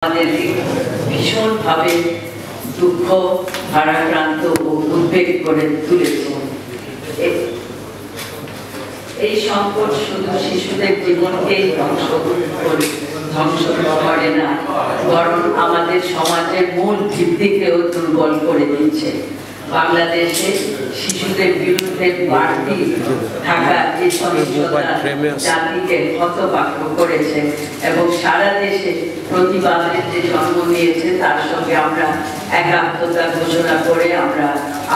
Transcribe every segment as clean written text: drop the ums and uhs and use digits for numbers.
আমাদের ভীষণভাবে দুঃখ ভারাক্রান্ত ও উদ্বেগ করে তুলেছে। এই সংকট শুধু শিশুদের জীবনকেই ধ্বংস করে না, বরং আমাদের সমাজের মূল ভিত্তিকেও দুর্বল করে দিচ্ছে। বাংলাদেশে শিশুদের বিরুদ্ধে বাড়তি থাকা এই সহিংসতা জাতিকে হতবাক করেছে এবং সারা দেশে প্রতিবাদের যে জন্ম নিয়েছে তার সঙ্গে আমরা একাত্মতা ঘোষণা করে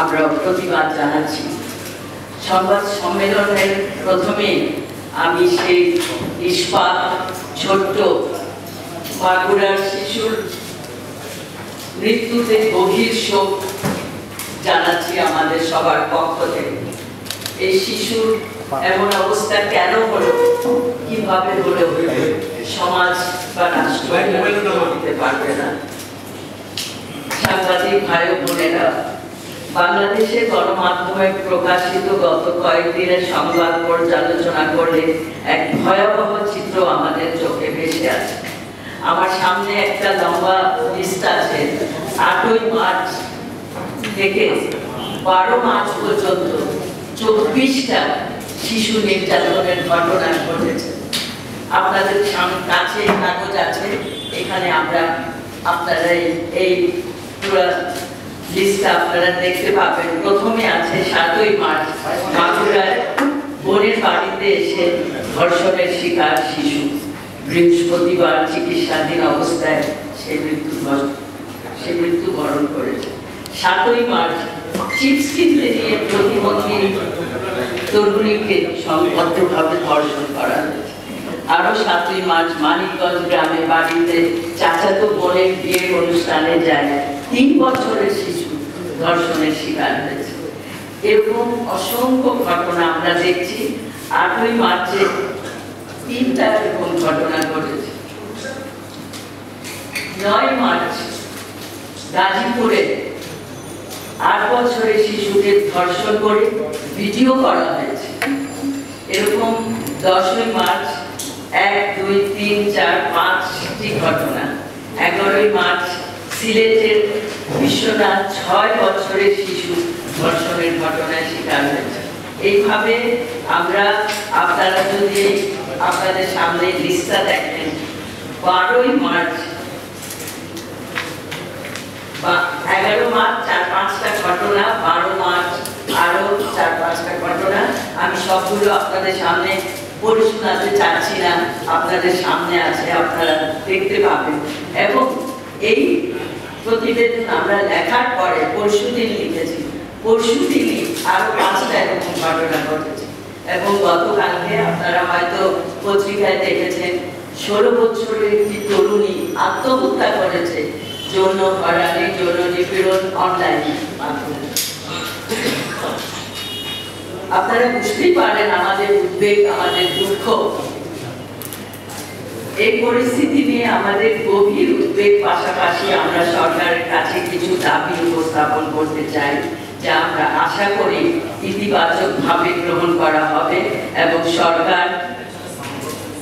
আমরা প্রতিবাদ জানাচ্ছি। সংবাদ সম্মেলনের প্রথমে আমি সেই নিষ্পাপ ছোট্ট মাগুরার শিশুর মৃত্যুতে গভীর শোক জানাচ্ছি আমাদের সবার পক্ষ থেকে। এই শিশুর এমন অবস্থা কেন হলো, কিভাবে হলো, সমাজ বা রাষ্ট্র দিতে পারবে না। সাংবাদিক ভাই ও বোনেরা, বাংলাদেশে গণমাধ্যমে প্রকাশিত গত কয়েকদিনের সংবাদ পর্যালোচনা করলে এক ভয়াবহ চিত্র আমাদের চোখে ভেসে আছে। আমার সামনে একটা লম্বা লিস্ট আছে। 8ই মার্চ থেকে 12 মার্চ পর্যন্ত 24টা শিশু নির্যাতনের ঘটনা ঘটেছে। আপনাদের কাছে কাগজ আছে, এখানে আপনারা এই পুরো লিস্টটা আপনারা দেখতে পাবেন। প্রথমে আছে 7ই মার্চ মাগুরায় বোনের বাড়িতে এসে ধর্ষণের শিকার শিশু। বৃহস্পতিবার চিকিৎসাধীন অবস্থায় সে মৃত্যুবরণ করেছে। 7ই মার্চ চিপস কিনতে নিয়ে প্রতিবন্ধী তরুণীকে সংবদ্ধভাবে ধর্ষণ করা হয়েছে। আরো 7ই মার্চ মানিকগঞ্জ গ্রামে বাড়িতে চাচাতো বোনের বিয়ের অনুষ্ঠানে যায় 3 বছরের শিশু ধর্ষণের শিকার হয়েছে। এরকম অসংখ্য ঘটনা আমরা দেখছি। 8ই মার্চে 3টা এরকম ঘটনা ঘটেছে। 9 মার্চ গাজীপুরে 8 বছরের শিশুকে ধর্ষণ করে ভিডিও করা হয়েছে। এরকম 10ই মার্চ 1, 2, 3, 4, 5টি ঘটনা। 11ই মার্চ সিলেটের বিশ্বনাথ 6 বছরের শিশু ধর্ষণের ঘটনায় শিকার হয়েছে। এইভাবে আপনারা যদি আপনাদের সামনে লিস্টটা দেখেন, 12ই মার্চ 11 মার্চ 4-5টা ঘটনা, 12 মার্চ আরো 4-5টা ঘটনা। আমি সবগুলো আপনাদের সামনে পড়ে শোনাতে চাচ্ছি না, আপনাদের সামনে আছে, আপনারা দেখতে পাবেন। এবং এই প্রতিবেদন আমরা লেখার পরে পরশুদিন লিখেছি, পরশুদিনই আরো 5টা এরকম ঘটনা ঘটেছে। এবং গতকালকে আপনারা হয়তো পত্রিকায় দেখেছেন 16 বছরের একটি তরুণী আত্মহত্যা করেছে যৌন হয়রানি, যৌন নিপীড়ন অনলাইনে মাধ্যমে। আপনারা বুঝতেই পারেন আমাদের উদ্বেগ, আমাদের দুঃখ। এই পরিস্থিতি নিয়ে আমাদের গভীর উদ্বেগ, পাশাপাশি আমরা সরকারের কাছে কিছু দাবি উপস্থাপন করতে চাই, যা আমরা আশা করি ইতিবাচকভাবে গ্রহণ করা হবে এবং সরকার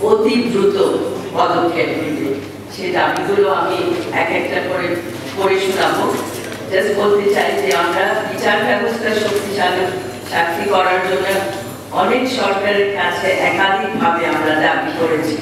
অতি দ্রুত পদক্ষেপ নেবে। সেই দাবিগুলো আমি এক একটা করে পড়ে শোনাবো। জাস্ট বলতে চাই যে আমরা বিচার ব্যবস্থা শক্তিশালী করার জন্য অনেক সরকারের কাছে একাধিকভাবে আমরা দাবি করেছি।